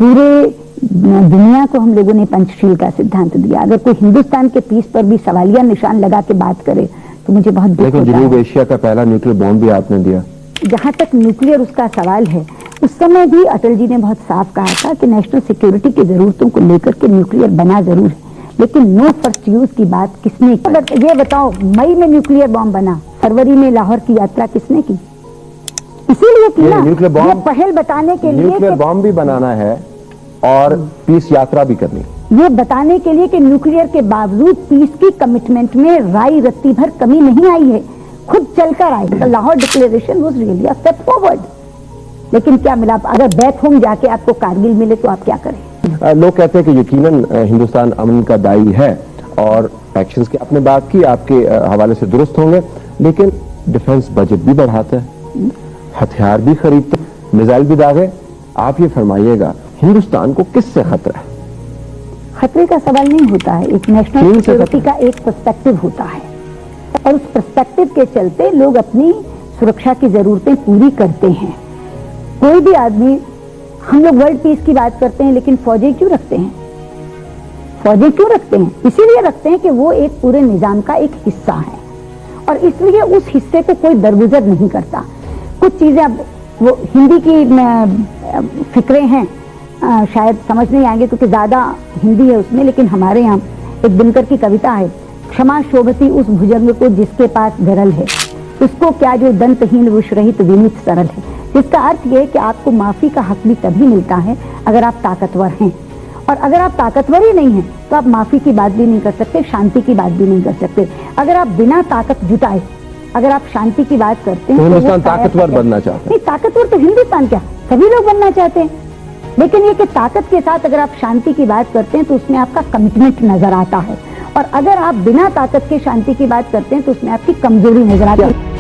पूरे दुनिया को हम लोगों ने पंचशील का सिद्धांत दिया। अगर कोई हिंदुस्तान के पीस पर भी सवालिया निशान लगा के बात करे तो मुझे बहुत दुख होता है। जनूब एशिया का पहला न्यूक्लियर बॉम्ब भी आपने दिया। जहां तक न्यूक्लियर उसका सवाल है, उस समय भी अटल जी ने बहुत साफ कहा था कि नेशनल सिक्योरिटी की जरूरतों को लेकर के न्यूक्लियर बना जरूर है, लेकिन नो फर्स्ट यूज की बात किसने की? ये बताओ, मई में न्यूक्लियर बॉम्ब बना, फरवरी में लाहौर की यात्रा किसने की? इसीलिए की ना, ये पहल बताने के लिए न्यूक्लियर बॉम्ब भी बनाना है और पीस यात्रा भी करनी, ये बताने के लिए कि न्यूक्लियर के बावजूद पीस की कमिटमेंट में राई रत्ती भर कमी नहीं आई है, खुद चलकर आई। तो Lahore declaration was really a step forward. लेकिन क्या मिला? अगर बैक होम जाके आपको कारगिल मिले तो आप क्या करें? लोग कहते हैं कि यकीनन हिंदुस्तान अमन का दाई है और एक्शंस की आपने बात की, आपके हवाले से दुरुस्त होंगे, लेकिन डिफेंस बजट भी बढ़ाता है, हथियार भी खरीदते, मिसाइल भी दागे। आप ये फरमाइएगा, हिंदुस्तान को किससे खतरा है? खतरे का सवाल नहीं होता है, एक नेशनल सिक्योरिटी का एक पर्सपेक्टिव होता है और उस पर्सपेक्टिव के चलते लोग अपनी सुरक्षा की जरूरतें पूरी करते हैं। कोई भी आदमी, हम लोग वर्ल्ड पीस की बात करते हैं, लेकिन फौजें क्यों रखते हैं? फौजें क्यों रखते हैं? इसीलिए रखते हैं कि वो एक पूरे निजाम का एक हिस्सा है और इसलिए उस हिस्से को कोई दरगुजर नहीं करता। कुछ चीजें अब वो हिंदी की फिक्रे हैं, शायद समझ नहीं आएंगे क्योंकि ज्यादा हिंदी है उसमें, लेकिन हमारे यहाँ एक दिनकर की कविता है, क्षमा शोभती उस भुजंग को जिसके पास गरल है, उसको क्या जो दंतहीन विषरहित विनीत सरल है। जिसका अर्थ यह है कि आपको माफी का हक भी तभी मिलता है अगर आप ताकतवर हैं, और अगर आप ताकतवर ही नहीं हैं तो आप माफी की बात भी नहीं कर सकते, शांति की बात भी नहीं कर सकते। अगर आप बिना ताकत जुटाए अगर आप शांति की बात करते हैं तो हिंदुस्तान ताकतवर बनना चाहते हैं। नहीं, ताकतवर तो हिंदुस्तान क्या, सभी लोग बनना चाहते हैं, लेकिन ये कि ताकत के साथ अगर आप शांति की बात करते हैं तो उसमें आपका कमिटमेंट नजर आता है, और अगर आप बिना ताकत के शांति की बात करते हैं तो उसमें आपकी कमजोरी नजर आती है।